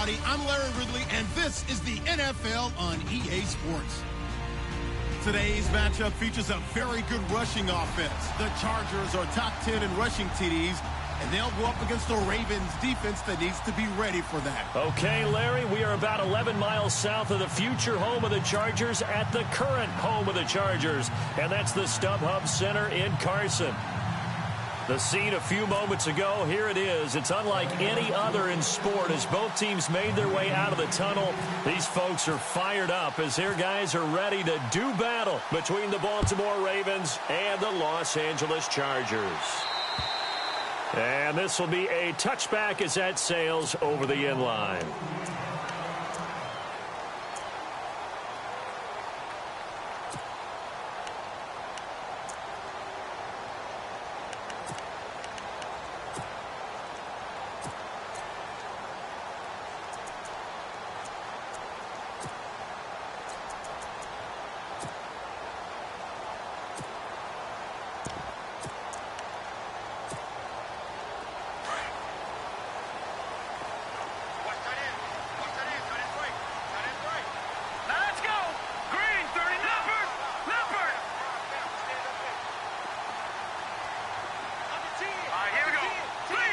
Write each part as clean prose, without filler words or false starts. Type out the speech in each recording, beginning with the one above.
everybody. I'm Larry Ridley, and this is the NFL on EA Sports. Today's matchup features a very good rushing offense. The Chargers are top 10 in rushing TDs, and they'll go up against the Ravens defense that needs to be ready for that. Okay, Larry, we are about 11 miles south of the future home of the Chargers at the current home of the Chargers, and that's the StubHub Center in Carson. The scene a few moments ago, here it is. It's unlike any other in sport as both teams made their way out of the tunnel. These folks are fired up as their guys are ready to do battle between the Baltimore Ravens and the Los Angeles Chargers. And this will be a touchback as that sails over the end line.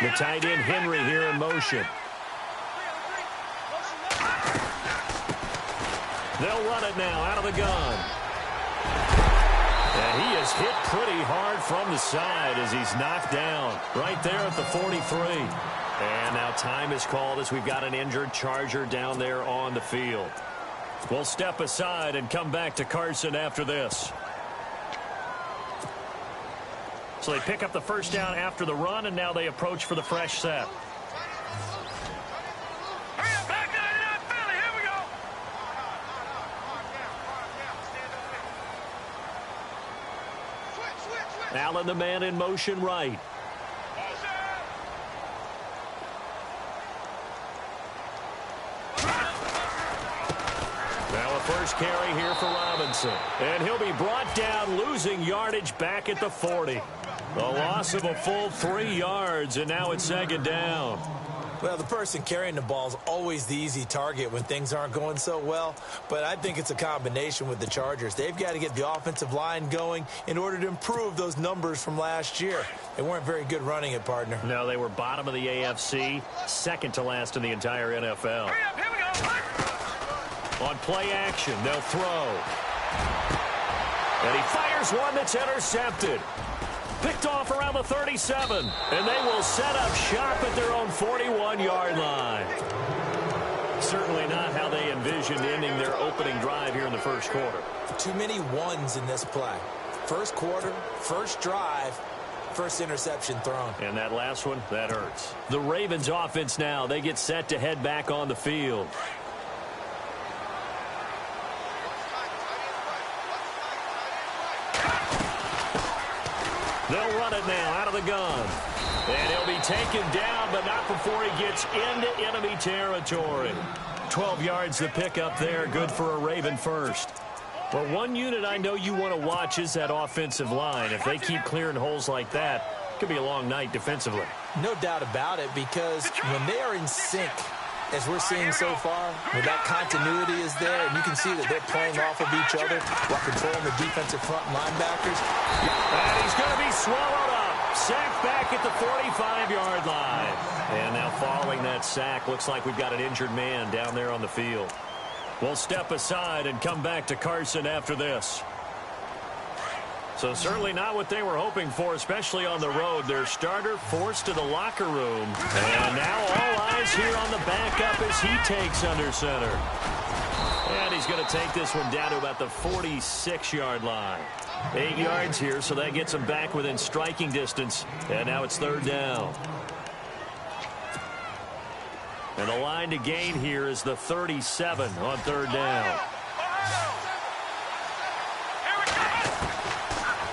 The tight end Henry here in motion. They'll run it now out of the gun. And he is hit pretty hard from the side as he's knocked down right there at the 43. And now time is called as we've got an injured Charger down there on the field. We'll step aside and come back to Carson after this. So they pick up the first down after the run, and now they approach for the fresh set. Allen, the man in motion right. Now a first carry here for Robinson. And he'll be brought down, losing yardage back at the 40. A loss of a full 3 yards, and now it's second down. Well, the person carrying the ball is always the easy target when things aren't going so well, but I think it's a combination with the Chargers. They've got to get the offensive line going in order to improve those numbers from last year. They weren't very good running it, partner. No, they were bottom of the AFC, second to last in the entire NFL. Hurry up, here we go. On play action, they'll throw. And he fires one that's intercepted. Picked off around the 37, and they will set up shop at their own 41-yard line. Certainly not how they envisioned ending their opening drive here in the first quarter. Too many ones in this play. First quarter, first drive, first interception thrown. And that last one, that hurts. The Ravens offense now, they get set to head back on the field. They'll run it now out of the gun. And he'll be taken down, but not before he gets into enemy territory. 12 yards to pick up there. Good for a Raven first. Well, one unit I know you want to watch is that offensive line. If they keep clearing holes like that, it could be a long night defensively. No doubt about it, because when they are in sync, as we're seeing so far, where that continuity is there, and you can see that they're playing off of each other while controlling the defensive front linebackers. And he's going to be swallowed up. Sacked back at the 45-yard line. And now following that sack, looks like we've got an injured man down there on the field. We'll step aside and come back to Carson after this. So certainly not what they were hoping for, especially on the road. Their starter forced to the locker room. And now all eyes here on the backup as he takes under center. And he's going to take this one down to about the 46-yard line. 8 yards here, so that gets him back within striking distance. And now it's third down. And the line to gain here is the 37 on third down.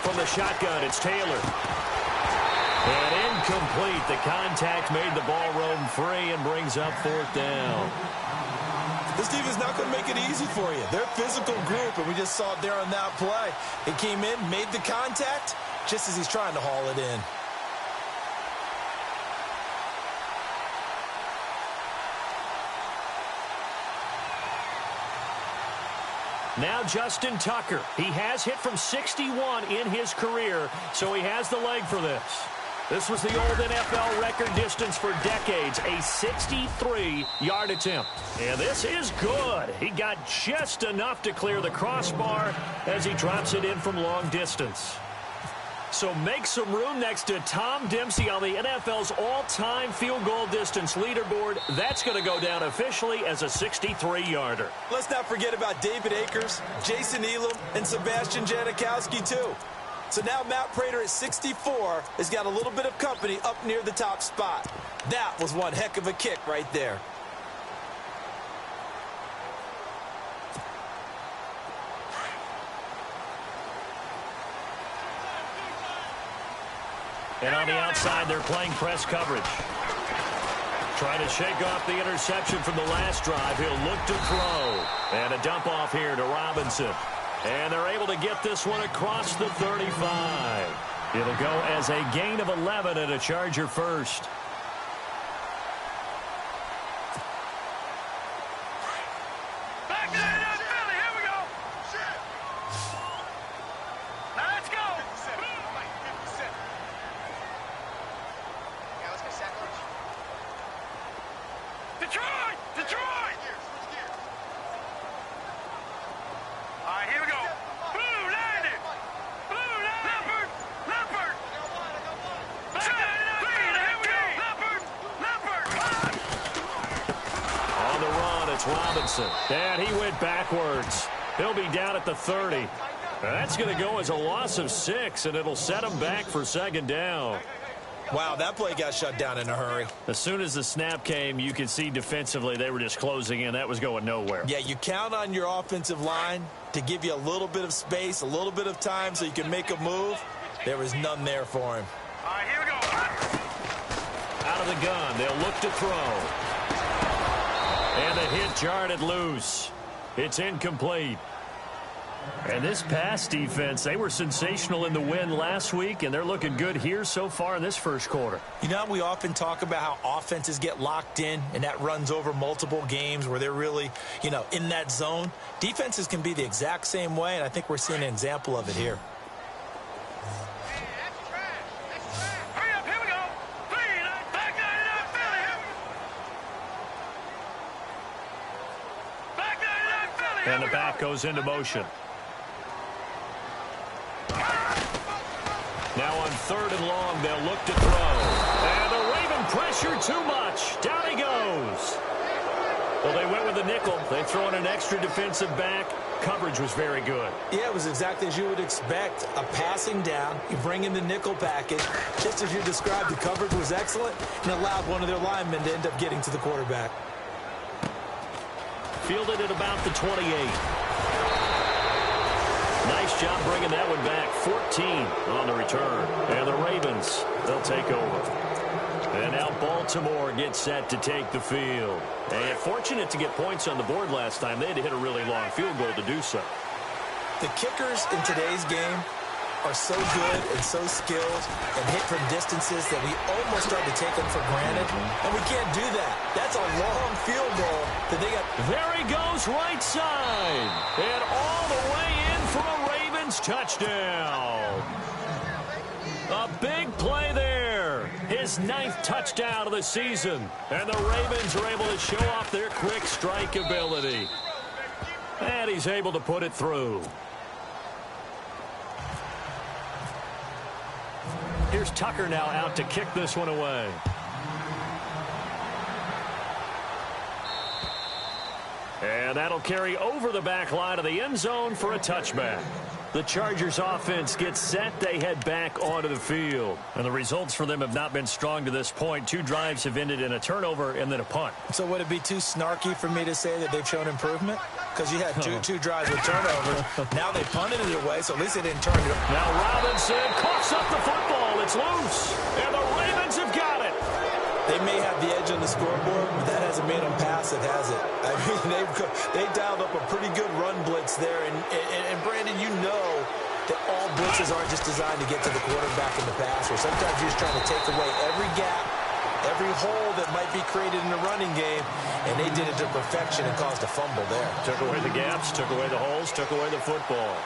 From the shotgun, it's Taylor. And incomplete. The contact made the ball roam free and brings up fourth down. This team is not going to make it easy for you. They're a physical group, and we just saw it there on that play. He came in, made the contact, just as he's trying to haul it in. Now Justin Tucker. He has hit from 61 in his career, so he has the leg for this. This was the old NFL record distance for decades, a 63-yard attempt. And this is good. He got just enough to clear the crossbar as he drops it in from long distance. So make some room next to Tom Dempsey on the NFL's all-time field goal distance leaderboard. That's going to go down officially as a 63-yarder. Let's not forget about David Akers, Jason Elam, and Sebastian Janikowski, too. So now Matt Prater at 64 has got a little bit of company up near the top spot. That was one heck of a kick right there. And on the outside, they're playing press coverage. Trying to shake off the interception from the last drive. He'll look to throw. And a dump off here to Robinson. And they're able to get this one across the 35. It'll go as a gain of 11 and a Charger first. Back to that Philly. Here we go. Now let's go. Detroit! Detroit! All right, here we go. Blue landed. Blue landed. Leopard. Leopard. Here we go. Leopard. Leopard. On the run, it's Robinson. And he went backwards. He'll be down at the 30. That's going to go as a loss of 6, and it'll set him back for second down. Wow, that play got shut down in a hurry. As soon as the snap came, you could see defensively they were just closing in. That was going nowhere. Yeah, you count on your offensive line to give you a little bit of space, a little bit of time so you can make a move. There was none there for him. All right, here we go. Out of the gun, they'll look to throw. And the hit jarred it loose. It's incomplete. And this pass defense, they were sensational in the win last week, and they're looking good here so far in this first quarter. You know, we often talk about how offenses get locked in, and that runs over multiple games where they're really, you know, in that zone. Defenses can be the exact same way, and I think we're seeing an example of it here. Hurry up, here we go. Back to that Philly. Back to that Philly. And the back goes into motion. Now on 3rd and long, they'll look to throw. And the Raven pressure too much. Down he goes. Well, they went with the nickel. They throw in an extra defensive back. Coverage was very good. Yeah, it was exactly as you would expect. A passing down. You bring in the nickel package. Just as you described, the coverage was excellent and allowed one of their linemen to end up getting to the quarterback. Fielded at about the 28. Nice job bringing that one back. 14 on the return. And the Ravens, they'll take over. And now Baltimore gets set to take the field. And fortunate to get points on the board last time. They had to hit a really long field goal to do so. The kickers in today's game are so good and so skilled and hit from distances that we almost start to take them for granted. And we can't do that. That's a long field goal that they got. There he goes, right side. And all the way in for a Ravens touchdown. A big play there. His 9th touchdown of the season. And the Ravens are able to show off their quick strike ability. And he's able to put it through. Here's Tucker now out to kick this one away. And that'll carry over the back line of the end zone for a touchback. The Chargers offense gets set. They head back onto the field. And the results for them have not been strong to this point. 2 drives have ended in a turnover and then a punt. So would it be too snarky for me to say that they've shown improvement? Because you had two drives with turnovers. Now they punted it away, so at least they didn't turn it. Now Robinson coughs up the football. It's loose. And the Ravens have got it. They may have the edge on the scoreboard, but that hasn't made them pass it, has it? I mean, they dialed up a pretty good run blitz there. And Brandon, you know that all blitzes aren't just designed to get to the quarterback in the passer. Sometimes you're just trying to take away every gap every hole that might be created in the running game, and they did it to perfection and caused a fumble there. Took away the gaps, took away the holes, took away the football.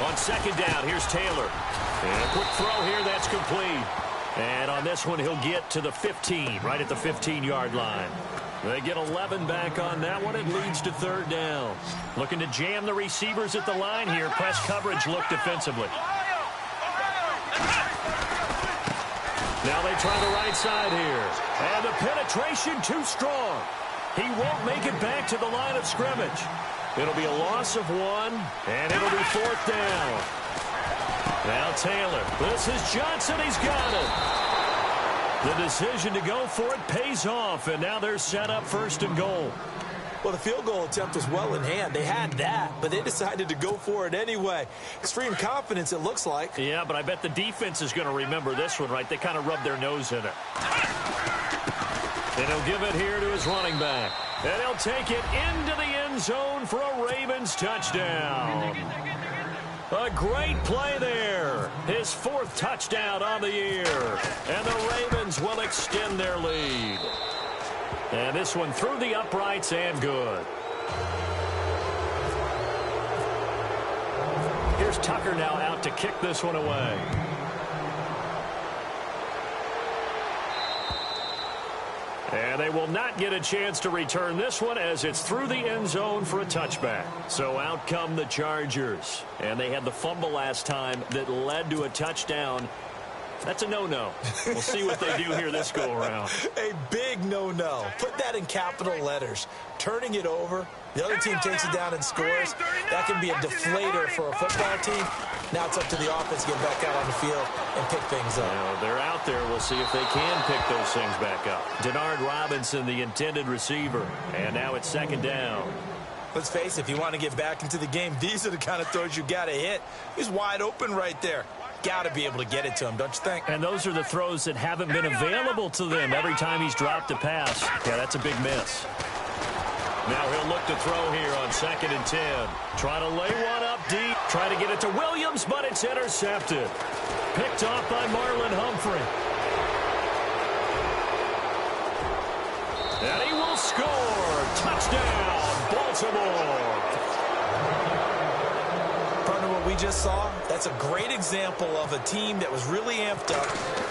On second down, here's Taylor. And a quick throw here, that's complete. And on this one, he'll get to the 15, right at the 15-yard line. They get 11 back on that one. It leads to third down. Looking to jam the receivers at the line here. Press coverage look defensively. Now they try the right side here. And the penetration too strong. He won't make it back to the line of scrimmage. It'll be a loss of 1, and it'll be fourth down. Now Taylor. This is Johnson. He's got it. The decision to go for it pays off, and now they're set up first and goal. Well, the field goal attempt was well in hand. They had that, but they decided to go for it anyway. Extreme confidence, it looks like. Yeah, but I bet the defense is going to remember this one, right? They kind of rubbed their nose in it. And he'll give it here to his running back. And he'll take it into the end zone for a Ravens touchdown. A great play there. His fourth touchdown on the year. And the Ravens will extend their lead. And this one through the uprights and good. Here's Tucker now out to kick this one away. And they will not get a chance to return this one as it's through the end zone for a touchback. So out come the Chargers. And they had the fumble last time that led to a touchdown. That's a no-no. We'll see what they do here this go-around. A big no-no. Put that in capital letters. Turning it over. The other team takes it down and scores. That can be a deflator for a football team. Now it's up to the offense to get back out on the field and pick things up. Well, they're out there. We'll see if they can pick those things back up. Denard Robinson, the intended receiver. And now it's second down. Let's face it, if you want to get back into the game, these are the kind of throws you got to hit. He's wide open right there. Got to be able to get it to him, don't you think? And those are the throws that haven't been available to them every time he's dropped a pass. Yeah, that's a big miss. Now he'll look to throw here on 2nd and 10. Trying to lay one up deep. Trying to get it to Williams, but it's intercepted. Picked off by Marlon Humphrey. And he will score. Touchdown, Baltimore. Partner, what we just saw, that's a great example of a team that was really amped up.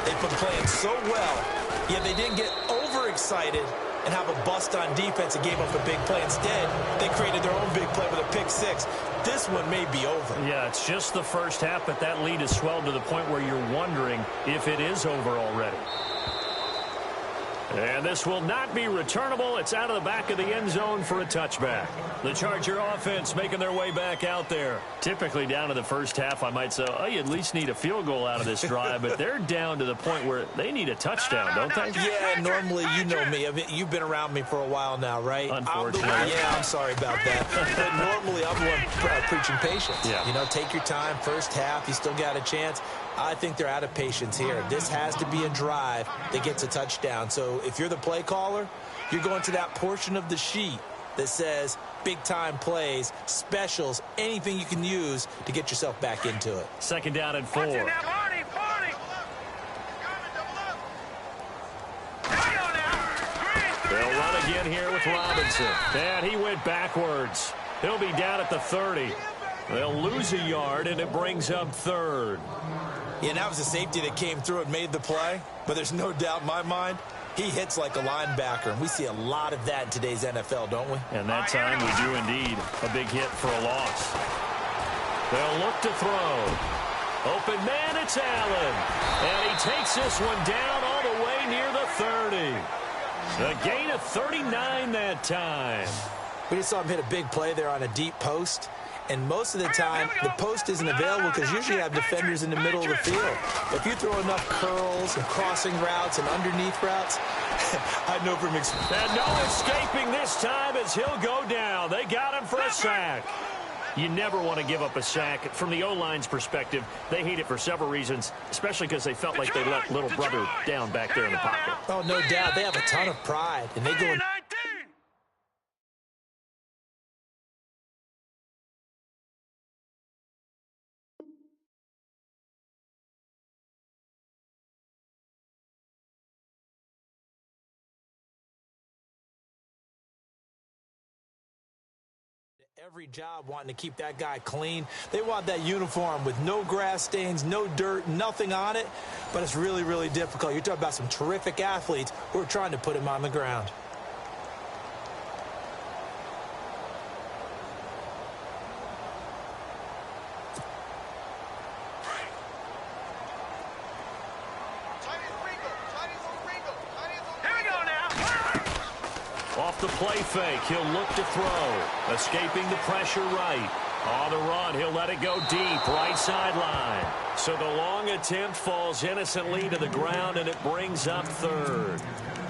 They've been playing so well, yet they didn't get overexcited and have a bust on defense and gave up a big play. Instead, they created their own big play with a pick six. This one may be over. Yeah, it's just the first half, but that lead has swelled to the point where you're wondering if it is over already. And this will not be returnable. It's out of the back of the end zone for a touchback. The Charger offense making their way back out there. Typically down to the first half, I might say, oh, you at least need a field goal out of this drive, but they're down to the point where they need a touchdown, don't they? Yeah, normally, you know me. I mean, you've been around me for a while now, right? Unfortunately. I'm sorry about that. But normally, I'm the one preaching patience. Yeah. You know, take your time. First half, you still got a chance. I think they're out of patience here. This has to be a drive that gets a touchdown. So if you're the play caller, you're going to that portion of the sheet that says big-time plays, specials, anything you can use to get yourself back into it. 2nd down and 4. They'll run again here with Robinson. And he went backwards. He'll be down at the 30. They'll lose a yard, and it brings up 3rd. Yeah, and that was a safety that came through and made the play. But there's no doubt in my mind, he hits like a linebacker. And we see a lot of that in today's NFL, don't we? And that time we do indeed. A big hit for a loss. They'll look to throw. Open man, it's Allen. And he takes this one down all the way near the 30. A gain of 39 that time. We just saw him hit a big play there on a deep post. And most of the time, the post isn't available because usually you have defenders in the middle of the field. If you throw enough curls and crossing routes and underneath routes, I know from experience. And no escaping this time as he'll go down. They got him for a sack. You never want to give up a sack. From the O-line's perspective, they hate it for several reasons, especially because they felt like they let little brother down back there in the pocket. Oh, no doubt. They have a ton of pride, and they go in. Every job wanting to keep that guy clean. They want that uniform with no grass stains, no dirt, nothing on it. But it's really, really difficult. You're talking about some terrific athletes who are trying to put him on the ground. Off the play fake, he'll look to throw. Escaping the pressure right. On the run, he'll let it go deep, right sideline. So the long attempt falls innocently to the ground, and it brings up third.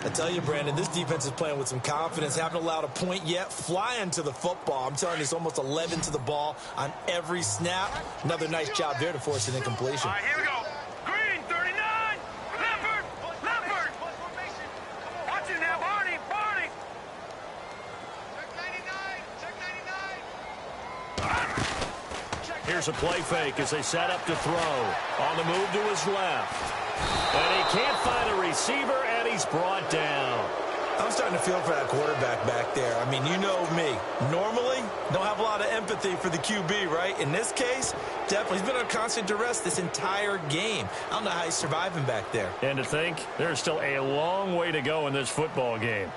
I tell you, Brandon, this defense is playing with some confidence. Haven't allowed a point yet. Flying to the football. I'm telling you, it's almost 11 to the ball on every snap. Another nice job there to force an incompletion. All right, here we go. Green, 39. Leopard. Leopard. Watch it now, Barney. Barney. Check 99. Here's a play fake as they set up to throw. On the move to his left. And he can't find a receiver, and he's brought down. I'm starting to feel for that quarterback back there. I mean, you know me. Normally, don't have a lot of empathy for the QB, right? In this case, definitely. He's been under constant duress this entire game. I don't know how he's surviving back there. And to think, there's still a long way to go in this football game.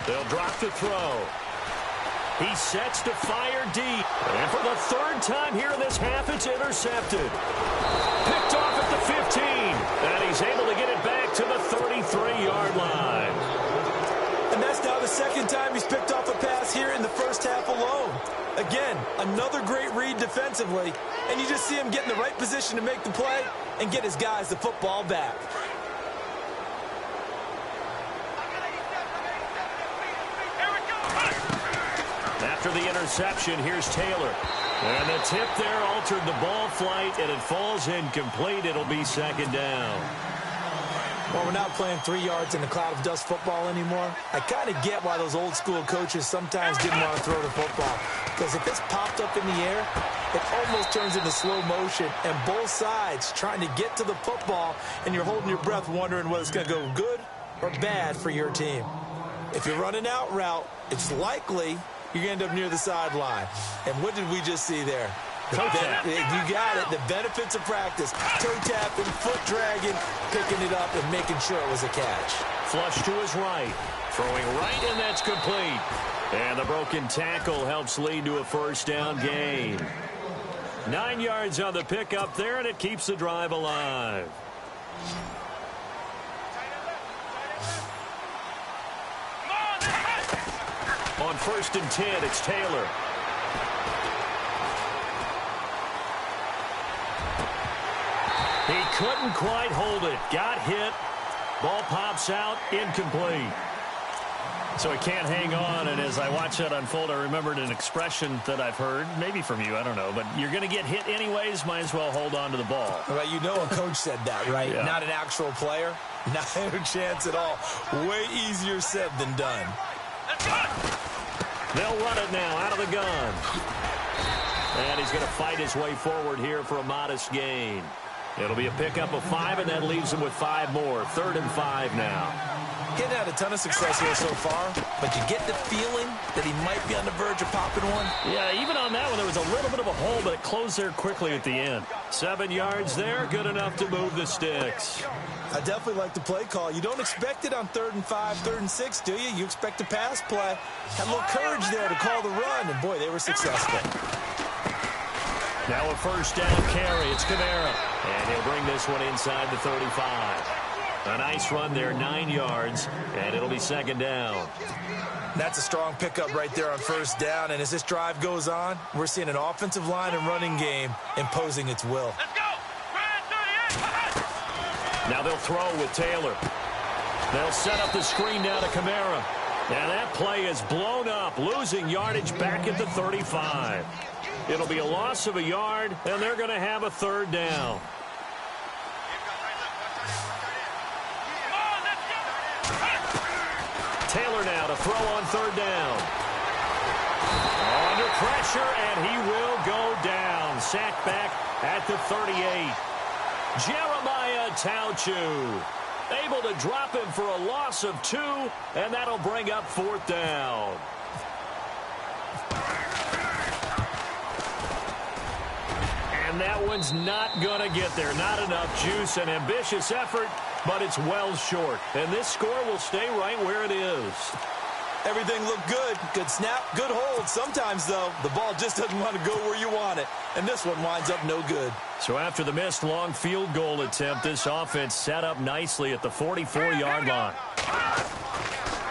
They'll drop to throw. He sets to fire deep. And for the third time here in this half, it's intercepted. Picked off at the 15. And he's able to get it back to the 33-yard line. And that's now the second time he's picked off a pass here in the first half alone. Again, another great read defensively. And you just see him get in the right position to make the play and get his guys the football back. After the interception, here's Taylor. And the tip there altered the ball flight, and it falls incomplete. It'll be second down. Well, we're not playing 3 yards in the cloud of dust football anymore. I kind of get why those old school coaches sometimes didn't want to throw the football. Because if it's popped up in the air, it almost turns into slow motion. And both sides trying to get to the football, and you're holding your breath wondering whether it's going to go good or bad for your team. If you're running out route, it's likely you're going to end up near the sideline. And what did we just see there? You got it. The benefits of practice. Toe tapping, foot dragging, picking it up, and making sure it was a catch. Flush to his right. Throwing right, and that's complete. And the broken tackle helps lead to a first down gain. 9 yards on the pickup there, and it keeps the drive alive. On 1st and 10, it's Taylor. He couldn't quite hold it. Got hit. Ball pops out. Incomplete. So he can't hang on, and as I watch that unfold, I remembered an expression that I've heard, maybe from you, I don't know, but you're going to get hit anyways, might as well hold on to the ball. Well, you know a coach said that, right? Yeah. Not an actual player. Not a chance at all. Way easier said than done. Let's go. They'll run it now out of the gun. And he's going to fight his way forward here for a modest gain. It'll be a pickup of 5, and that leaves him with 5 more. 3rd and 5 now. Getting had a ton of success here so far, but you get the feeling that he might be on the verge of popping one. Yeah, even on that one, there was a little bit of a hole, but it closed there quickly at the end. 7 yards there, good enough to move the sticks. I definitely like the play call. You don't expect it on 3rd and 5, 3rd and 6, do you? You expect a pass play. Had a little courage there to call the run, and boy, they were successful. Now a first down carry. It's Kamara. And he'll bring this one inside the 35. A nice run there, 9 yards, and it'll be 2nd down. That's a strong pickup right there on 1st down, and as this drive goes on, we're seeing an offensive line and running game imposing its will. Let's go. Now they'll throw with Taylor. They'll set up the screen now to Kamara. And that play is blown up, losing yardage back at the 35. It'll be a loss of a yard, and they're going to have a third down. Taylor now to throw on third down. Under pressure, and he will go down. Sacked back at the 38. Jeremiah Tauchu able to drop him for a loss of 2, and that'll bring up fourth down. And that one's not going to get there. Not enough juice. An ambitious effort, but it's well short. And this score will stay right where it is. Everything looked good. Good snap, good hold. Sometimes, though, the ball just doesn't want to go where you want it. And this one winds up no good. So after the missed long field goal attempt, this offense set up nicely at the 44-yard line.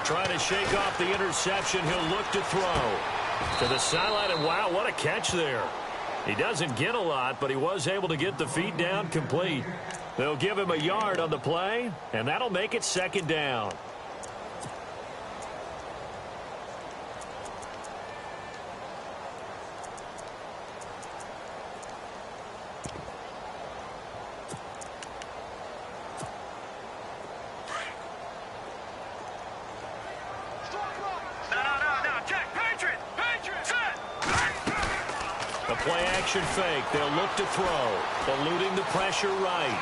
Trying to shake off the interception. He'll look to throw to the sideline. And, wow, what a catch there. He doesn't get a lot, but he was able to get the feet down complete. They'll give him a yard on the play, and that'll make it second down. Play-action fake. They'll look to throw. Eluding the pressure right.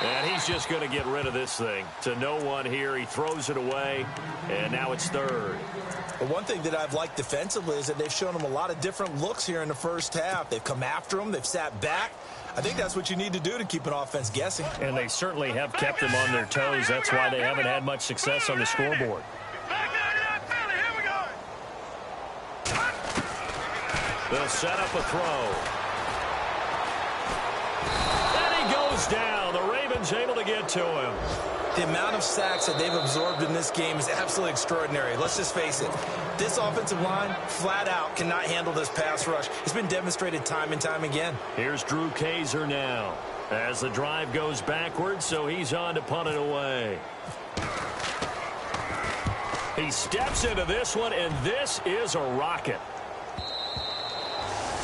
And he's just going to get rid of this thing. To no one here. He throws it away. And now it's third. But one thing that I've liked defensively is that they've shown him a lot of different looks here in the first half. They've come after him. They've sat back. I think that's what you need to do to keep an offense guessing. And they certainly have kept them on their toes. That's why they haven't had much success on the scoreboard. They'll set up a throw. And he goes down. The Ravens able to get to him. The amount of sacks that they've absorbed in this game is absolutely extraordinary. Let's just face it. This offensive line, flat out, cannot handle this pass rush. It's been demonstrated time and time again. Here's Drew Kaiser now as the drive goes backwards, so he's on to punt it away. He steps into this one, and this is a rocket.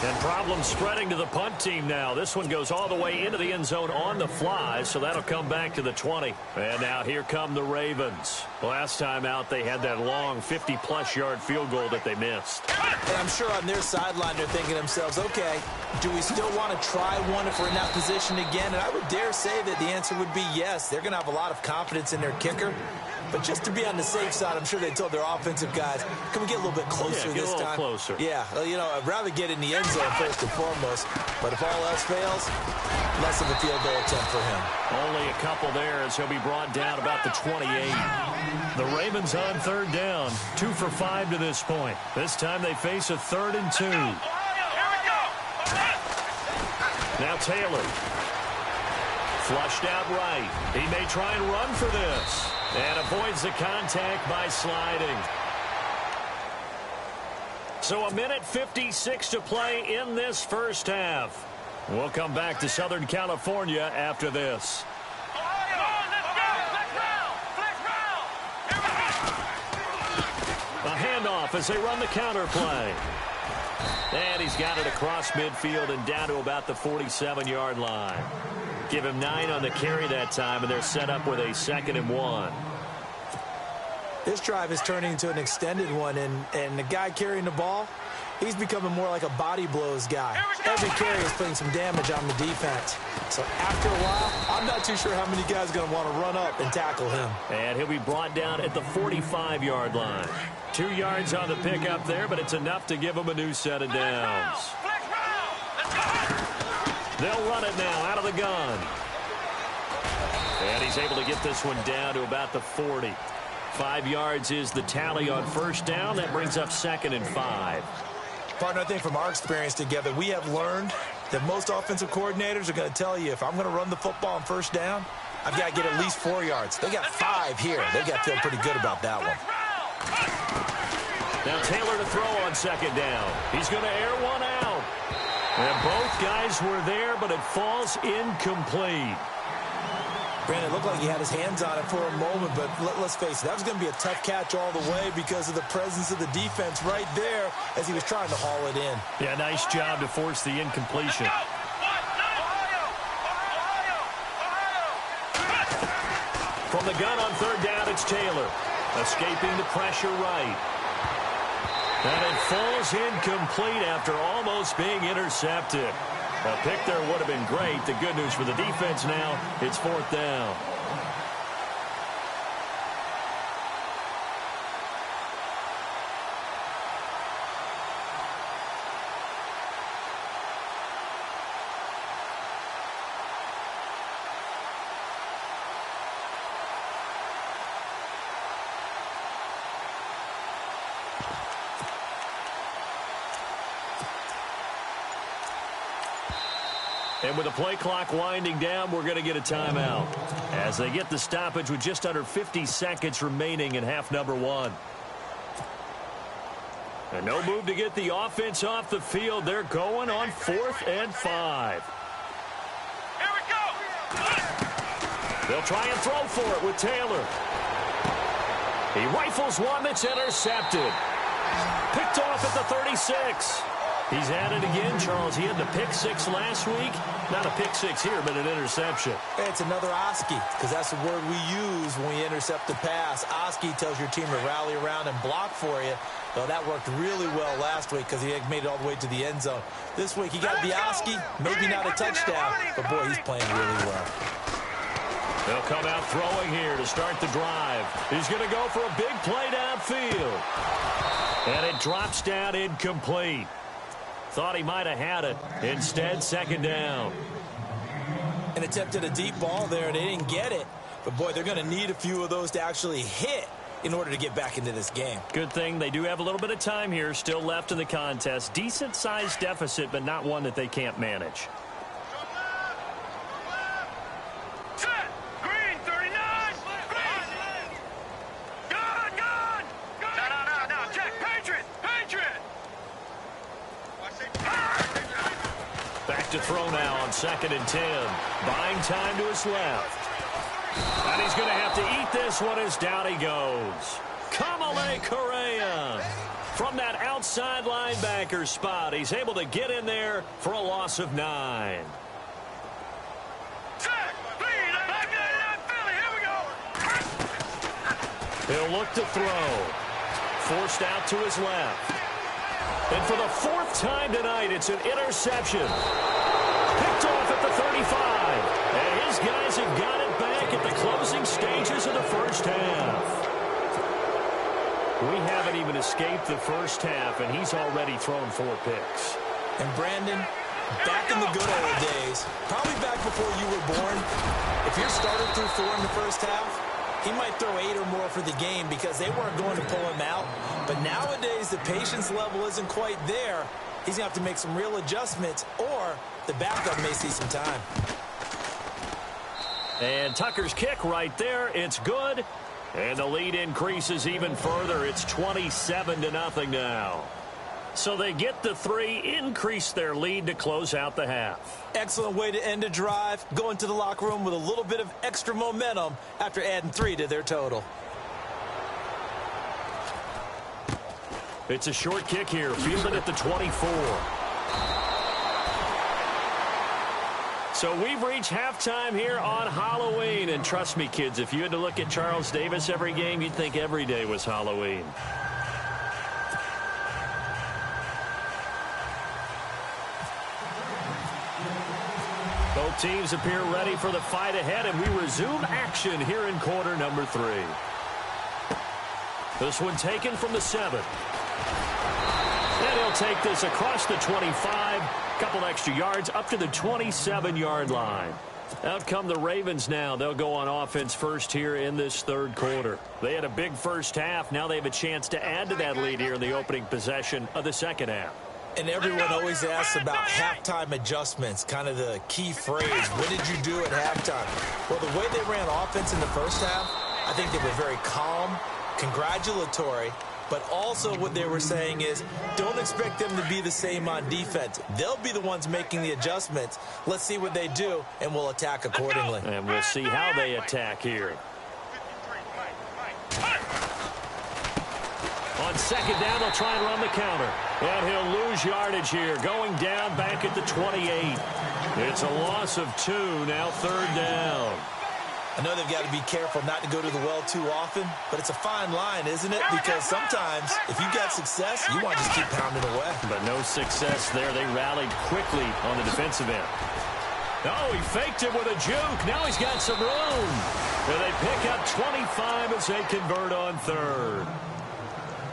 And problems spreading to the punt team now. This one goes all the way into the end zone on the fly, so that'll come back to the 20. And now here come the Ravens. Last time out, they had that long 50-plus yard field goal that they missed. And I'm sure on their sideline they're thinking to themselves, okay, do we still want to try one if we're in that position again? And I would dare say that the answer would be yes. They're going to have a lot of confidence in their kicker. But just to be on the safe side, I'm sure they told their offensive guys, can we get a little bit closer this time? Closer. Yeah, you know, I'd rather get in the end zone first and foremost. But if all else fails, less of a field goal attempt for him. Only a couple there as he'll be brought down about the 28. The Ravens on third down, 2 for 5 to this point. This time they face a 3rd and 2. Now Taylor. Flushed out right. He may try and run for this. And avoids the contact by sliding. So a minute 56 to play in this first half. We'll come back to Southern California after this. A handoff as they run the counter play. And he's got it across midfield and down to about the 47-yard line. Give him 9 on the carry that time, and they're set up with a 2nd and 1. This drive is turning into an extended one, and the guy carrying the ball, he's becoming more like a body blows guy. Every carry is putting some damage on the defense. So after a while, I'm not too sure how many guys are going to want to run up and tackle him. And he'll be brought down at the 45-yard line. 2 yards on the pickup there, but it's enough to give him a new set of downs. They'll run it now out of the gun. And he's able to get this one down to about the 40. 5 yards is the tally on first down. That brings up 2nd and 5. Partner, I think from our experience together, we have learned that most offensive coordinators are going to tell you, if I'm going to run the football on first down, I've got to get at least 4 yards. They got 5 here. They got to feel pretty good about that one. Now Taylor to throw on 2nd down. He's going to air one out. And both guys were there, but it falls incomplete. Brandon, it looked like he had his hands on it for a moment, but let's face it, that was going to be a tough catch all the way because of the presence of the defense right there as he was trying to haul it in. Yeah, nice job to force the incompletion. From the gun on third down, it's Taylor. Escaping the pressure right. And it falls incomplete after almost being intercepted. A pick there would have been great. The good news for the defense now, it's fourth down. And with the play clock winding down, we're going to get a timeout as they get the stoppage with just under 50 seconds remaining in half number one. And no move to get the offense off the field. They're going on 4th and 5. Here we go. They'll try and throw for it with Taylor. He rifles one that's intercepted. Picked off at the 36. He's at it again, Charles. He had the pick six last week. Not a pick six here, but an interception. It's another Oski, because that's the word we use when we intercept the pass. Oski tells your team to rally around and block for you. Well, that worked really well last week because he had made it all the way to the end zone. This week, he got the Oski, maybe not a touchdown, but boy, he's playing really well. They'll come out throwing here to start the drive. He's going to go for a big play downfield. And it drops down incomplete. Thought he might have had it. Instead, second down. And attempted a deep ball there, and they didn't get it. But, boy, they're going to need a few of those to actually hit in order to get back into this game. Good thing they do have a little bit of time here still left in the contest. Decent-sized deficit, but not one that they can't manage. Set. Green, 39. Gun. No. Check. Patriot. Back to throw now on 2nd and 10. Buying time to his left. And he's going to have to eat this one as down he goes. Kamale Correa. From that outside linebacker spot, he's able to get in there for a loss of 9. Here we go. He'll look to throw. Forced out to his left. And for the 4th time tonight, it's an interception. Picked off at the 35. And his guys have got it back at the closing stages of the first half. We haven't even escaped the first half, and he's already thrown 4 picks. And Brandon, back in the good old days, probably back before you were born, if you're starting through 4 in the first half, he might throw 8 or more for the game because they weren't going to pull him out. But nowadays, the patience level isn't quite there. He's going to have to make some real adjustments, or the backup may see some time. And Tucker's kick right there. It's good. And the lead increases even further. It's 27-0 now. So they get the 3, increase their lead to close out the half. Excellent way to end a drive. Go into the locker room with a little bit of extra momentum after adding 3 to their total. It's a short kick here, fielded at the 24. So we've reached halftime here on Halloween. And trust me, kids, if you had to look at Charles Davis every game, you'd think every day was Halloween. Both teams appear ready for the fight ahead, and we resume action here in quarter number 3. This one taken from the 7. And he'll take this across the 25. Couple extra yards up to the 27-yard line. Out come the Ravens now. They'll go on offense first here in this 3rd quarter. They had a big first half. Now they have a chance to add to that lead here in the opening possession of the 2nd half. And everyone always asks about halftime adjustments, kind of the key phrase. What did you do at halftime? Well, the way they ran offense in the first half, I think they were very calm, congratulatory, But also what they were saying is don't expect them to be the same on defense. They'll be the ones making the adjustments. Let's see what they do, and we'll attack accordingly. And we'll see how they attack here. On second down, they'll try and run the counter. And he'll lose yardage here, going down back at the 28. It's a loss of 2, now third down. I know they've got to be careful not to go to the well too often, but it's a fine line, isn't it? Because sometimes, if you've got success, you want to just keep pounding away. But no success there. They rallied quickly on the defensive end. Oh, he faked it with a juke. Now he's got some room. And they pick up 25 as they convert on third.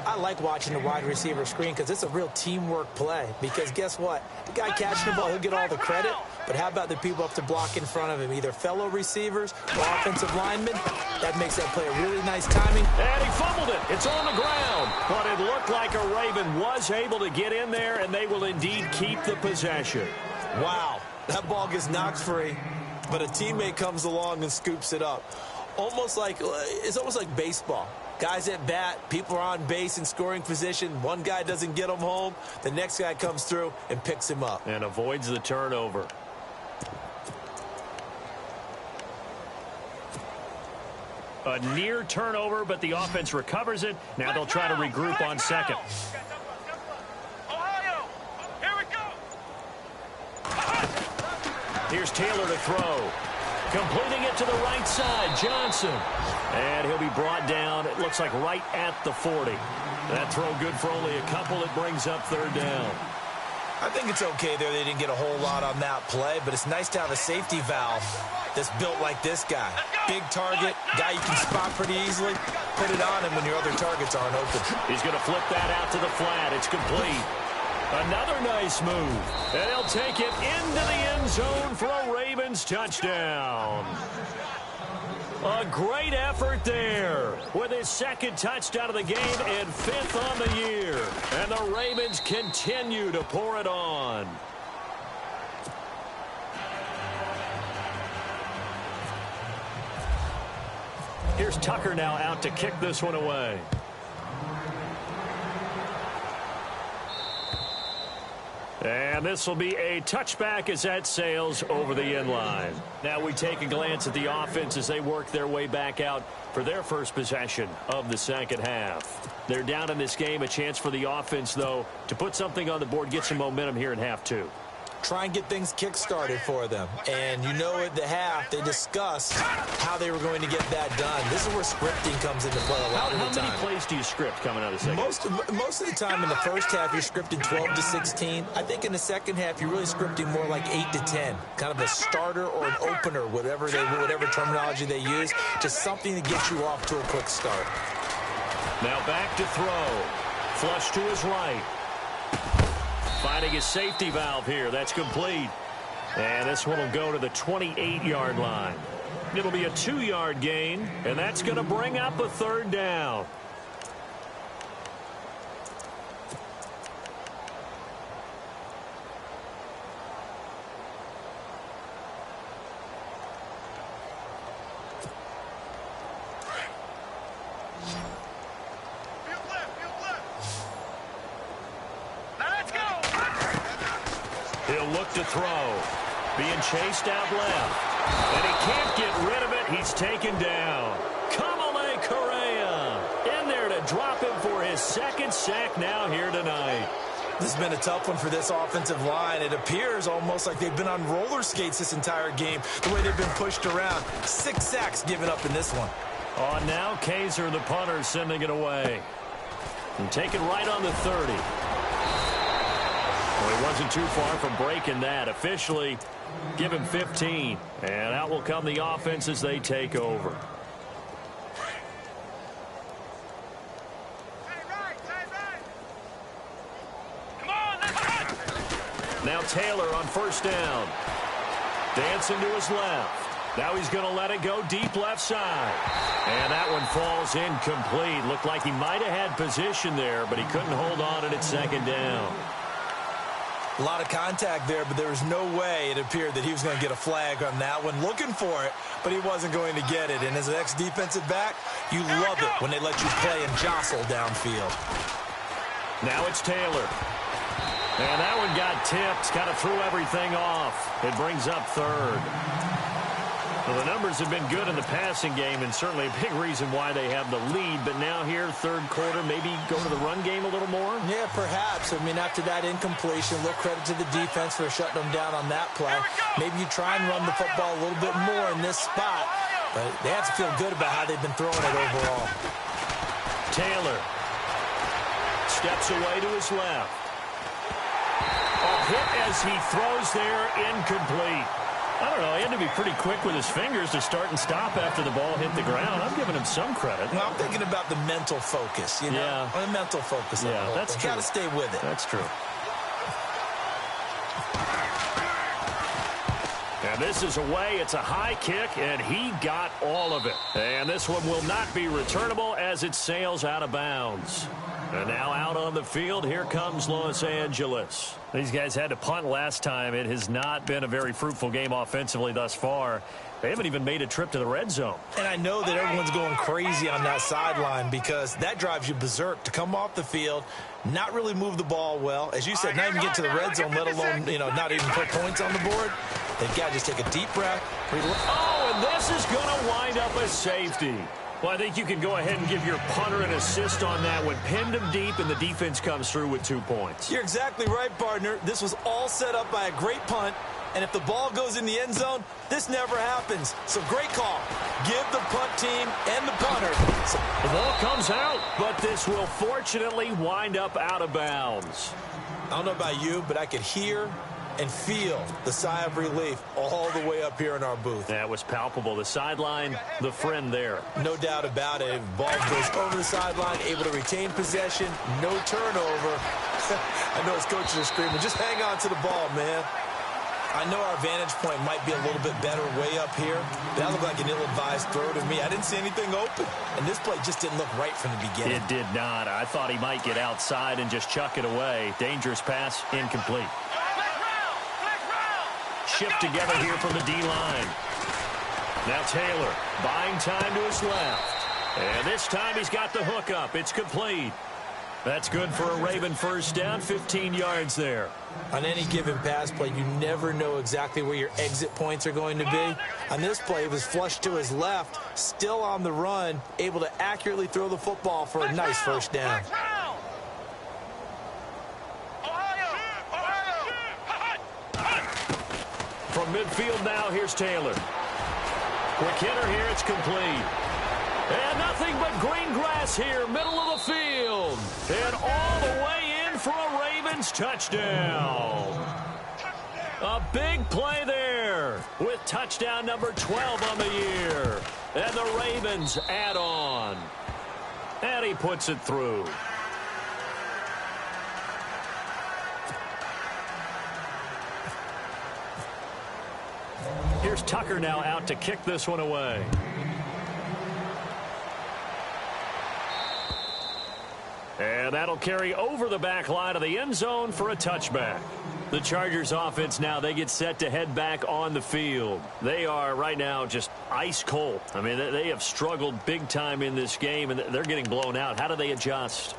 I like watching the wide receiver screen because it's a real teamwork play. Because guess what? The guy catching the ball, he'll get all the credit. But how about the people up to block in front of him, either fellow receivers or offensive linemen? That makes that play a really nice timing. And he fumbled it. It's on the ground. But it looked like a Raven was able to get in there, and they will indeed keep the possession. Wow, that ball gets knocked free, but a teammate comes along and scoops it up. It's almost like baseball. Guys at bat, people are on base in scoring position. One guy doesn't get him home. The next guy comes through and picks him up. And avoids the turnover. A near turnover, but the offense recovers it. Now they'll try to regroup on second. Ohio, here we go. Here's Taylor to throw. Completing it to the right side, Johnson. And he'll be brought down, it looks like right at the 40. That throw good for only a couple. It brings up third down. I think it's okay there. They didn't get a whole lot on that play, but it's nice to have a safety valve that's built like this guy. Big target, guy you can spot pretty easily. Put it on him when your other targets aren't open. He's going to flip that out to the flat. It's complete. Another nice move. And he'll take it into the end zone for a Ravens touchdown. A great effort there with his second touchdown of the game and 5th on the year. And the Ravens continue to pour it on. Here's Tucker now out to kick this one away. And this will be a touchback as that sails over the end line. Now we take a glance at the offense as they work their way back out for their first possession of the second half. They're down in this game. A chance for the offense, though, to put something on the board, get some momentum here in half two. Try and get things kick-started for them. And you know at the half, they discussed how they were going to get that done. This is where scripting comes into play a lot of the time. How many plays do you script coming out of the second? Most of the time in the first half, you're scripting 12 to 16. I think in the second half, you're really scripting more like 8 to 10. Kind of a starter or an opener, whatever terminology they use. Just something to get you off to a quick start. Now back to throw. Flush to his right. Finding his safety valve here. That's complete. And this one will go to the 28-yard line. It'll be a 2-yard gain, and that's going to bring up a third down. He'll look to throw. Being chased out left. And he can't get rid of it. He's taken down. Kamale Correa in there to drop him for his second sack now here tonight. This has been a tough one for this offensive line. It appears almost like they've been on roller skates this entire game, the way they've been pushed around. 6 sacks given up in this one. Oh, now Kaiser, the punter, sending it away. And taken right on the 30. Well, he wasn't too far from breaking that. Officially, give him 15. And out will come the offense as they take over. Come on, let's go. Now Taylor on first down. Dancing to his left. Now he's going to let it go deep left side. And that one falls incomplete. Looked like he might have had position there, but he couldn't hold on, and it's second down. A lot of contact there, but there was no way it appeared that he was going to get a flag on that one. Looking for it, but he wasn't going to get it. And as an ex-defensive back, you love it when they let you play and jostle downfield. Now it's Taylor. And that one got tipped, kind of threw everything off. It brings up third. Well, the numbers have been good in the passing game, and certainly a big reason why they have the lead. But now here, third quarter, maybe go to the run game a little more? Yeah, perhaps. I mean, after that incompletion, a little credit to the defense for shutting them down on that play. Maybe you try and run the football a little bit more in this spot. But they have to feel good about how they've been throwing it overall. Taylor steps away to his left. A hit as he throws there, incomplete. I don't know, he had to be pretty quick with his fingers to start and stop after the ball hit the ground. I'm giving him some credit. Well, I'm thinking about the mental focus, you know? Yeah. The mental focus. Yeah, that's true. You got to stay with it. That's true. And this is away. It's a high kick, and he got all of it. And this one will not be returnable as it sails out of bounds. And now out on the field, here comes Los Angeles. These guys had to punt last time. It has not been a very fruitful game offensively thus far. They haven't even made a trip to the red zone. And I know that everyone's going crazy on that sideline because that drives you berserk to come off the field, not really move the ball well. As you said, not even get to the red zone, let alone, not even put points on the board. They've got to just take a deep breath. Oh, and this is going to wind up a safety. Well, I think you can go ahead and give your punter an assist on that one. Pinned him deep, and the defense comes through with 2 points. You're exactly right, partner. This was all set up by a great punt, and if the ball goes in the end zone, this never happens. So great call. Give the punt team and the punter. The ball comes out, but this will fortunately wind up out of bounds. I don't know about you, but I could hear and feel the sigh of relief all the way up here in our booth. That was palpable. The sideline, the friend there. No doubt about it. Ball goes over the sideline, able to retain possession, no turnover. I know his coaches are screaming, just hang on to the ball, man. I know our vantage point might be a little bit better way up here, but that looked like an ill-advised throw to me. I didn't see anything open, and this play just didn't look right from the beginning. It did not. I thought he might get outside and just chuck it away. Dangerous pass, incomplete. Shift together here from the D-line. Now Taylor buying time to his left. And this time he's got the hook up. It's complete. That's good for a Raven first down, 15 yards there. On any given pass play, you never know exactly where your exit points are going to be. On this play, it was flushed to his left, still on the run, able to accurately throw the football for a nice first down. From midfield now, here's Taylor. Quick hitter here, it's complete. And nothing but green grass here, middle of the field. And all the way in for a Ravens touchdown. A big play there with touchdown number 12 on the year. And the Ravens add on. And he puts it through. Here's Tucker now out to kick this one away. And that'll carry over the back line of the end zone for a touchback. The Chargers offense now, they get set to head back on the field. They are right now just ice cold. I mean, they have struggled big time in this game, and they're getting blown out. How do they adjust?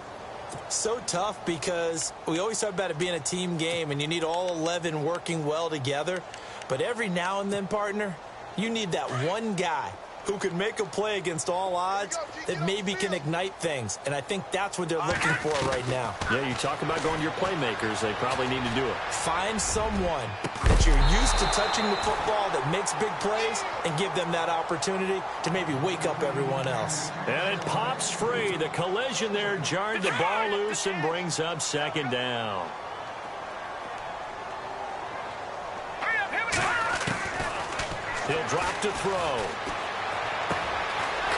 So tough because we always talk about it being a team game, and you need all 11 working well together. But every now and then, partner, you need that one guy who can make a play against all odds that maybe can ignite things. And I think that's what they're looking for right now. Yeah, you talk about going to your playmakers. They probably need to do it. Find someone that you're used to touching the football that makes big plays and give them that opportunity to maybe wake up everyone else. And it pops free. The collision there jarred the ball loose and brings up second down. He'll drop to throw.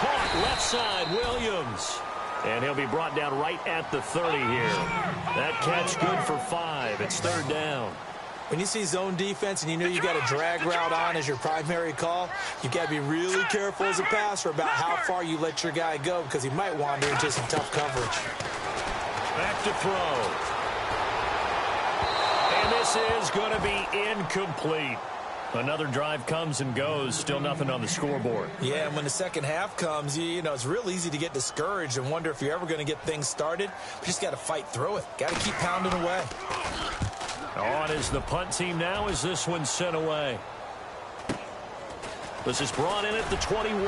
Caught left side, Williams. And he'll be brought down right at the 30 here. That catch good for 5. It's third down. When you see zone defense and you know you got a drag route on as your primary call, you got to be really careful as a passer about how far you let your guy go because he might wander into some tough coverage. Back to throw. And this is going to be incomplete. Another drive comes and goes, still nothing on the scoreboard. Yeah, and when the second half comes, you know, it's real easy to get discouraged and wonder if you're ever going to get things started. You just got to fight through it. Got to keep pounding away. On is the punt team now as this one's sent away. This is brought in at the 21.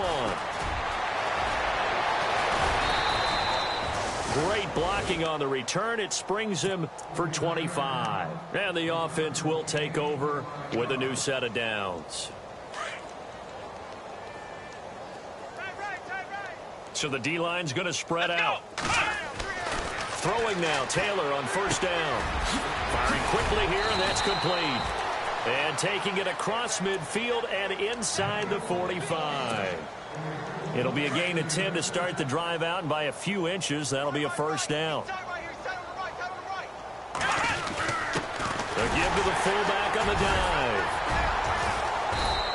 Great blocking on the return. It springs him for 25. And the offense will take over with a new set of downs. So the D-line's going to spread out. Throwing now, Taylor on first down. Firing quickly here, and that's complete. And taking it across midfield and inside the 45. It'll be a gain of 10 to start the drive out, and by a few inches, that'll be a first down. A give to the fullback on the dive.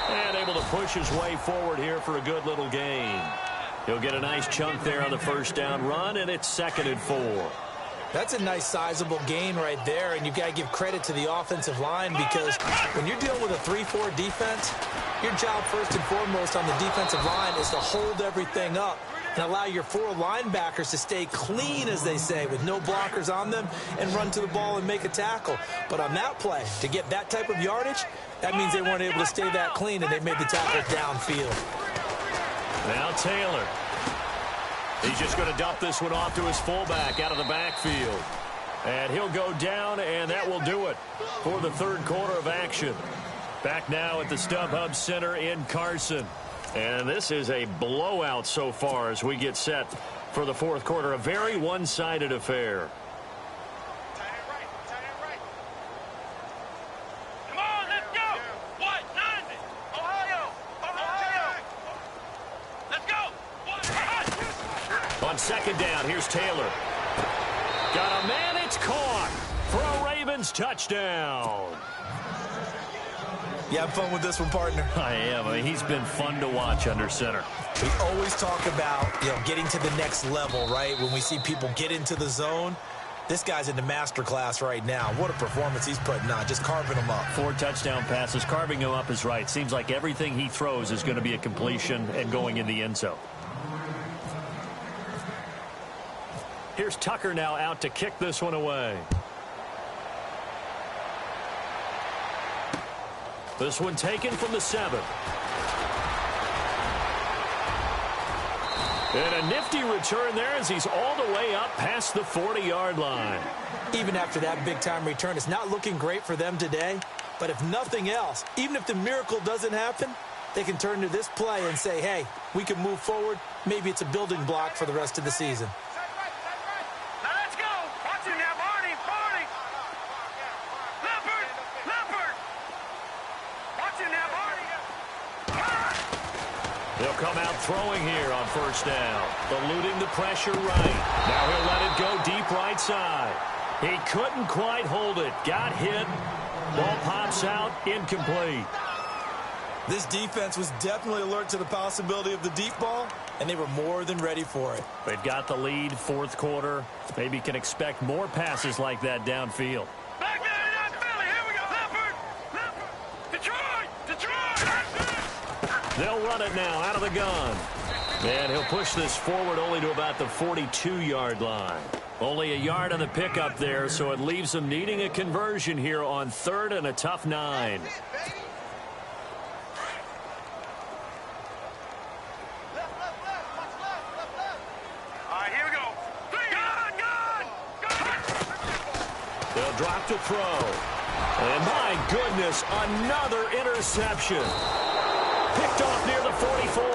And able to push his way forward here for a good little gain. He'll get a nice chunk there on the first down run, and it's 2nd and 4. That's a nice sizable gain right there, and you've got to give credit to the offensive line because when you're dealing with a 3-4 defense, your job first and foremost on the defensive line is to hold everything up and allow your 4 linebackers to stay clean, as they say, with no blockers on them and run to the ball and make a tackle. But on that play, to get that type of yardage, that means they weren't able to stay that clean and they made the tackle downfield. Now Taylor. He's just going to dump this one off to his fullback out of the backfield. And he'll go down, and that will do it for the third quarter of action. Back now at the StubHub Center in Carson. And this is a blowout so far as we get set for the fourth quarter. A very one-sided affair. Come on, let's go. What? 90. Ohio. Let's go. On second down, here's Taylor. Got a man, it's caught for a Ravens touchdown. You have fun with this one, partner? I am. I mean, he's been fun to watch under center. We always talk about, getting to the next level, right? When we see people get into the zone, this guy's in the master class right now. What a performance he's putting on, just carving them up. 4 touchdown passes. Carving him up is right. Seems like everything he throws is going to be a completion and going in the end zone. Here's Tucker now out to kick this one away. This one taken from the 7. And a nifty return there as he's all the way up past the 40-yard line. Even after that big-time return, it's not looking great for them today. But if nothing else, even if the miracle doesn't happen, they can turn to this play and say, hey, we can move forward. Maybe it's a building block for the rest of the season. Now let's go. Watch him now, Barney. Leopard. Watch him now, Barney. They'll come out throwing here on first down. Eluding the pressure right. Now he'll let it go deep right side. He couldn't quite hold it. Got hit. Ball pops out. Incomplete. This defense was definitely alert to the possibility of the deep ball, and they were more than ready for it. They've got the lead, fourth quarter. Maybe can expect more passes like that downfield. Back there in that Philly. Here we go. Leopard. Detroit. They'll run it now out of the gun. And he'll push this forward only to about the 42-yard line. Only a yard on the pickup there, so it leaves them needing a conversion here on 3rd and a tough 9. They'll drop to throw. And my goodness, another interception. Picked off near the 44.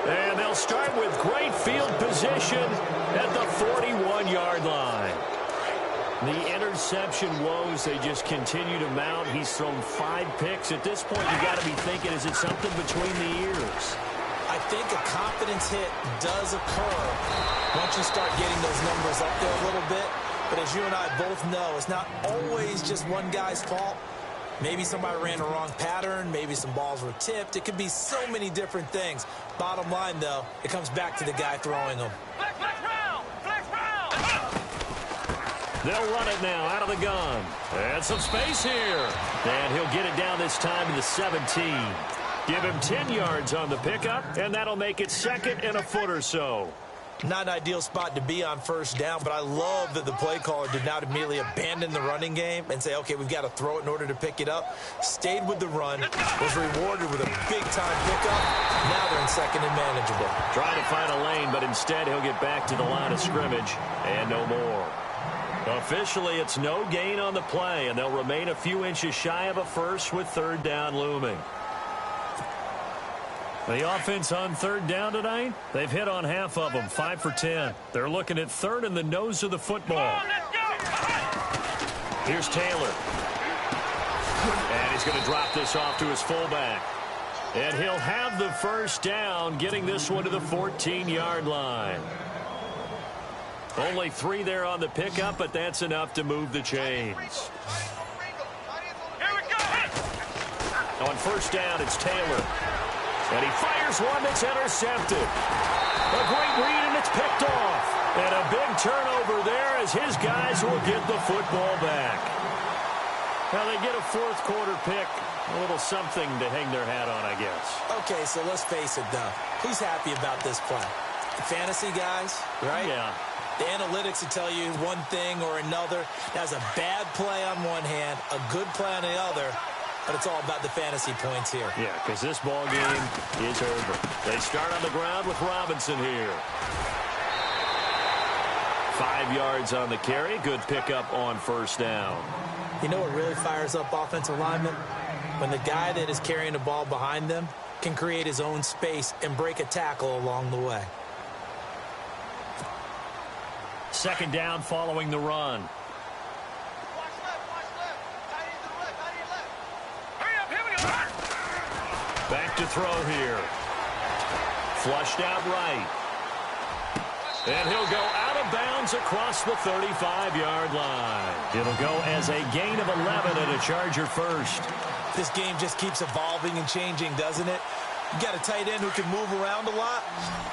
And they'll start with great field position at the 41-yard line. The interception woes, they just continue to mount. He's thrown 5 picks. At this point, you got to be thinking, is it something between the ears? I think a confidence hit does occur once you start getting those numbers up there a little bit. But as you and I both know, it's not always just one guy's fault. Maybe somebody ran the wrong pattern. Maybe some balls were tipped. It could be so many different things. Bottom line, though, it comes back to the guy throwing them. Flex round. They'll run it now out of the gun. And some space here. And he'll get it down this time to the 17. Give him 10 yards on the pickup, and that'll make it 2nd and a foot or so. Not an ideal spot to be on first down, but I love that the play caller did not immediately abandon the running game and say, okay, we've got to throw it in order to pick it up. Stayed with the run, was rewarded with a big-time pickup. Now they're in 2nd and manageable. Trying to find a lane, but instead he'll get back to the line of scrimmage and no more. Officially, it's no gain on the play, and they'll remain a few inches shy of a first with 3rd down looming. The offense on 3rd down tonight, they've hit on half of them, 5 for 10. They're looking at 3rd in the nose of the football. Here's Taylor. And he's going to drop this off to his fullback. And he'll have the first down, getting this one to the 14-yard line. Only 3 there on the pickup, but that's enough to move the chains. On first down, it's Taylor. And he fires one that's intercepted. A great read, and it's picked off. And a big turnover there as his guys will get the football back. Now they get a 4th quarter pick. A little something to hang their hat on, I guess. Okay, so let's face it, though. Who's happy about this play? The fantasy guys, right? Yeah. The analytics will tell you one thing or another. That's a bad play on one hand, a good play on the other. But it's all about the fantasy points here. Yeah, because this ball game is over. They start on the ground with Robinson here. 5 yards on the carry. Good pickup on first down. You know what really fires up offensive linemen? When the guy that is carrying the ball behind them can create his own space and break a tackle along the way. 2nd down following the run. Back to throw here. Flushed out right. And he'll go out of bounds across the 35-yard line. It'll go as a gain of 11 and a Charger first. This game just keeps evolving and changing, doesn't it? You got a tight end who can move around a lot,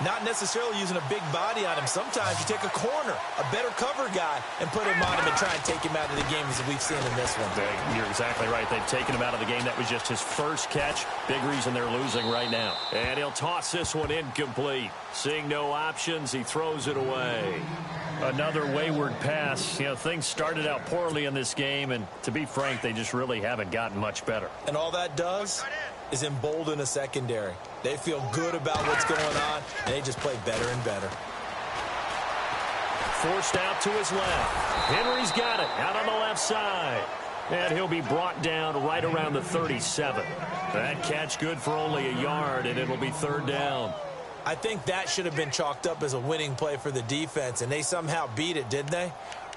not necessarily using a big body on him. Sometimes you take a corner, a better cover guy, and put him on him and try and take him out of the game as we've seen in this one. You're exactly right. They've taken him out of the game. That was just his first catch. Big reason they're losing right now. And he'll toss this one incomplete. Seeing no options, he throws it away. Another wayward pass. You know, things started out poorly in this game, and to be frank, they just really haven't gotten much better. And all that does is embolden a secondary. They feel good about what's going on, and they just play better and better. Forced out to his left. Henry's got it out on the left side. And he'll be brought down right around the 37. That catch good for only a yard, and it'll be 3rd down. I think that should have been chalked up as a winning play for the defense, and they somehow beat it, didn't they?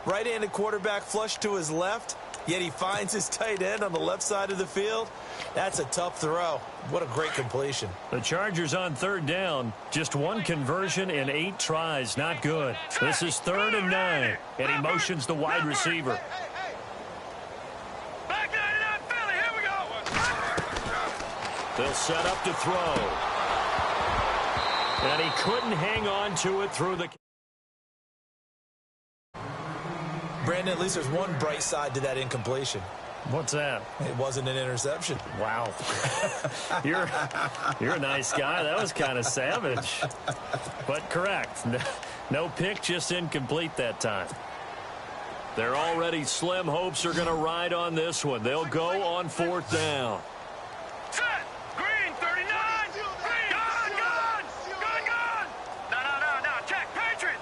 Right-handed quarterback flushed to his left, yet he finds his tight end on the left side of the field. That's a tough throw. What a great completion. The Chargers on 3rd down. Just 1 conversion in 8 tries. Not good. This is 3rd and 9. And he motions the wide receiver. Back 99 Philly, here we go. They'll set up to throw. And he couldn't hang on to it through the... Brandon, at least there's one bright side to that incompletion. What's that? It wasn't an interception. Wow. You're a nice guy. That was kind of savage. But correct. No pick, just incomplete that time. Their already slim hopes are going to ride on this one. They'll go on 4th down. Set. Green, 39. Green. Gun. No. Check. Patriot.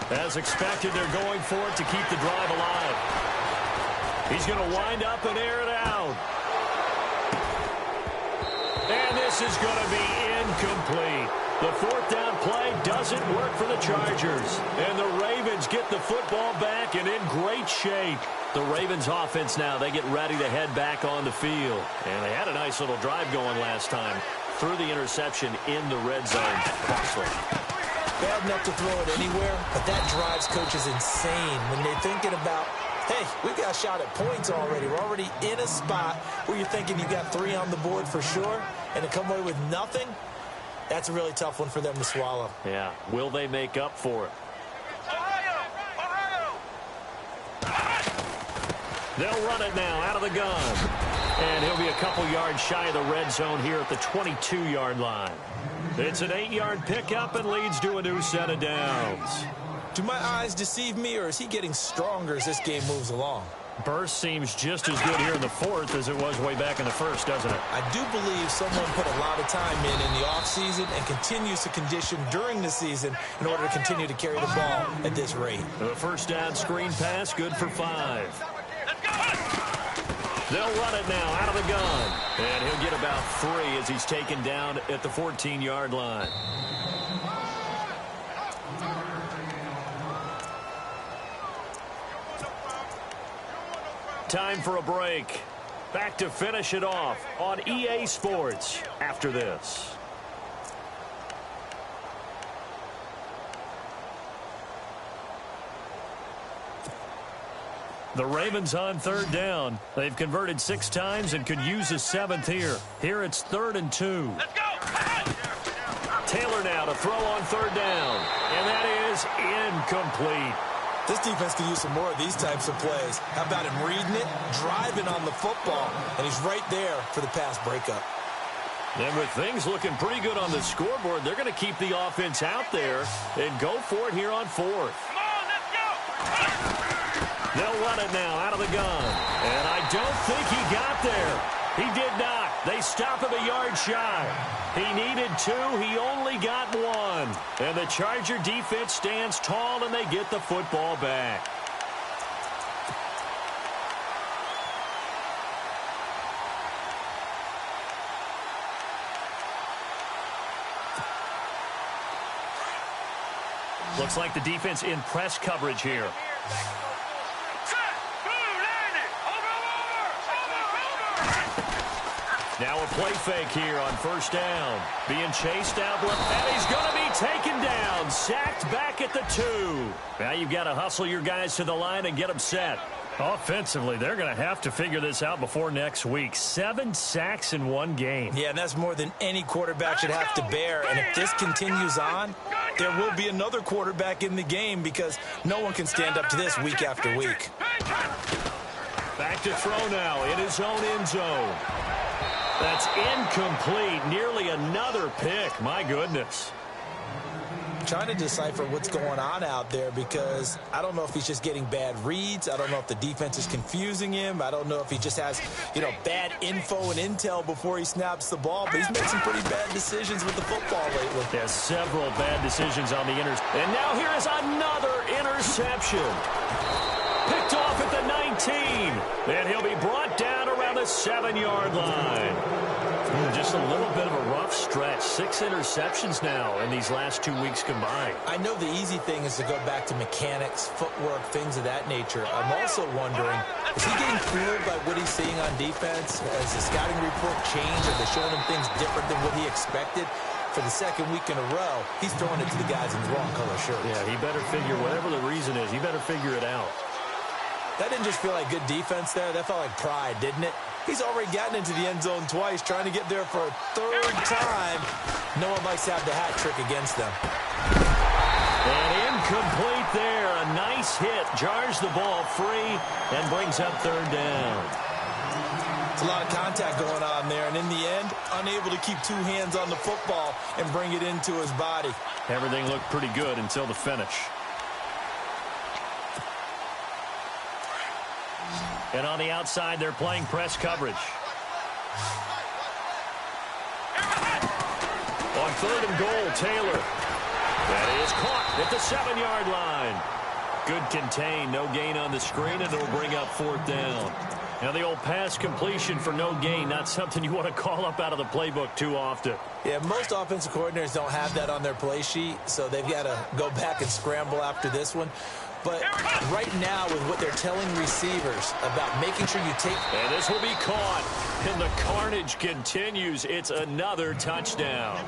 As expected, they're going for it to keep the drive alive. He's going to wind up and air it out. And this is going to be incomplete. The 4th down play doesn't work for the Chargers. And the Ravens get the football back and in great shape. The Ravens offense now, they get ready to head back on the field. And they had a nice little drive going last time. Threw the interception in the red zone. Costly. Bad enough to throw it anywhere, but that drives coaches insane when they're thinking about, hey, we've got a shot at points already. We're already in a spot where you're thinking you've got 3 on the board for sure, and to come away with nothing, that's a really tough one for them to swallow. Yeah. Will they make up for it? They'll run it now out of the gun. And he'll be a couple yards shy of the red zone here at the 22-yard line. It's an 8-yard pickup and leads to a new set of downs. Do my eyes deceive me, or is he getting stronger as this game moves along? Burst seems just as good here in the fourth as it was way back in the first, doesn't it? I do believe someone put a lot of time in the offseason and continues to condition during the season in order to continue to carry the ball at this rate. The first down screen pass, good for 5. They'll run it now out of the gun. And he'll get about 3 as he's taken down at the 14-yard line. Time for a break. Back to finish it off on EA Sports after this. The Ravens on third down. They've converted 6 times and could use a 7th here. Here it's 3rd and 2. Let's go. Taylor now to throw on third down. And that is incomplete. This defense could use some more of these types of plays. How about him reading it, driving on the football, and he's right there for the pass breakup. And with things looking pretty good on the scoreboard, they're going to keep the offense out there and go for it here on 4th. Come on, let's go. They'll run it now out of the gun. And I don't think he got there. He did not. They stop him a yard shy. He needed 2. He only got 1. And the Charger defense stands tall, and they get the football back. Looks like the defense in press coverage here. Now a play fake here on first down. Being chased out left, and he's going to be taken down. Sacked back at the 2. Now you've got to hustle your guys to the line and get them set. Offensively, they're going to have to figure this out before next week. 7 sacks in one game. Yeah, and that's more than any quarterback should have to bear. And if this continues on, there will be another quarterback in the game because no one can stand up to this week after week. Back to throw now in his own end zone. That's incomplete. Nearly another pick. My goodness. Trying to decipher what's going on out there because I don't know if he's just getting bad reads. I don't know if the defense is confusing him. I don't know if he just has, bad info and intel before he snaps the ball. But he's made some pretty bad decisions with the football lately. He has several bad decisions on the And now here is another interception. Picked off at the 19. And he'll be brought down around the 7-yard line. Just a little bit of a rough stretch. 6 interceptions now in these last 2 weeks combined. I know the easy thing is to go back to mechanics, footwork, things of that nature. I'm also wondering, is he getting fooled by what he's seeing on defense? Has the scouting report changed? Are they showing him things different than what he expected? For the second week in a row, he's throwing it to the guys in the wrong color shirts. Yeah, he better figure, whatever the reason is, he better figure it out. That didn't just feel like good defense there. That felt like pride, didn't it? He's already gotten into the end zone twice, trying to get there for a 3rd time. No one likes to have the hat trick against them. And incomplete there. A nice hit. Jars the ball free and brings up 3rd down. It's a lot of contact going on there. And in the end, unable to keep 2 hands on the football and bring it into his body. Everything looked pretty good until the finish. And on the outside, they're playing press coverage. On 3rd and goal, Taylor. That is caught at the 7-yard line. Good contain, no gain on the screen, and it'll bring up 4th down. Now the old pass completion for no gain, not something you want to call up out of the playbook too often. Yeah, most offensive coordinators don't have that on their play sheet, so they've got to go back and scramble after this one. But right now, with what they're telling receivers about making sure you take... And this will be caught. And the carnage continues. It's another touchdown.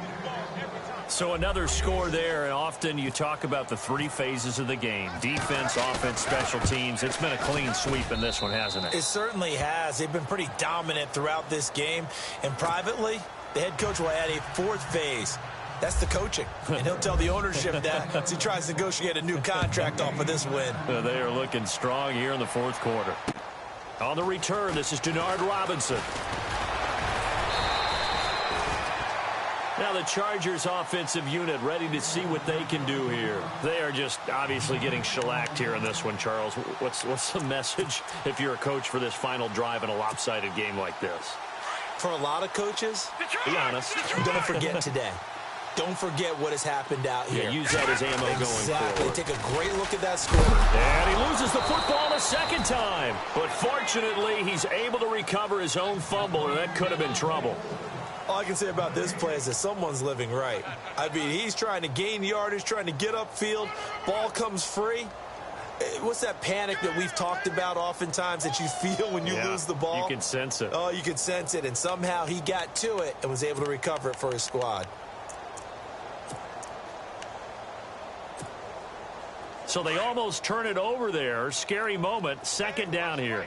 So another score there. And often you talk about the 3 phases of the game. Defense, offense, special teams. It's been a clean sweep in this one, hasn't it? It certainly has. They've been pretty dominant throughout this game. And privately, the head coach will add a 4th phase. That's the coaching. And he'll tell the ownership that as he tries to negotiate a new contract off of this win. They are looking strong here in the 4th quarter. On the return, this is Denard Robinson. Now the Chargers offensive unit ready to see what they can do here. They are just obviously getting shellacked here in this one, Charles. What's the message if you're a coach for this final drive in a lopsided game like this? For a lot of coaches, be honest, don't forget today. Don't forget what has happened out here. Yeah, use that as ammo going forward. Take a great look at that score. And he loses the football a second time. But fortunately, he's able to recover his own fumble, or that could have been trouble. All I can say about this play is that someone's living right. I mean, he's trying to gain yardage, trying to get upfield. Ball comes free. What's that panic that we've talked about oftentimes that you feel when you lose the ball? You can sense it. Oh, you can sense it. And somehow he got to it and was able to recover it for his squad. So they almost turn it over there. Scary moment. Second down here.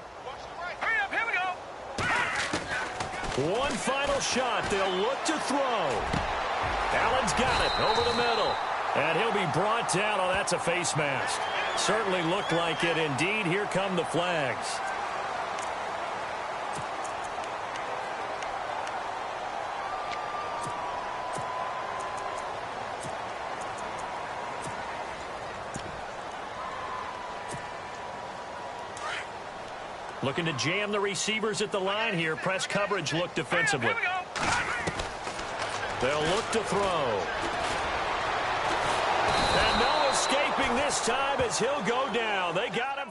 Hurry up, here we go. One final shot. They'll look to throw. Allen's got it over the middle. And he'll be brought down. Oh, that's a face mask. Certainly looked like it. Indeed, here come the flags. Looking to jam the receivers at the line here. Press coverage look defensively. They'll look to throw. And no escaping this time as he'll go down. They got it.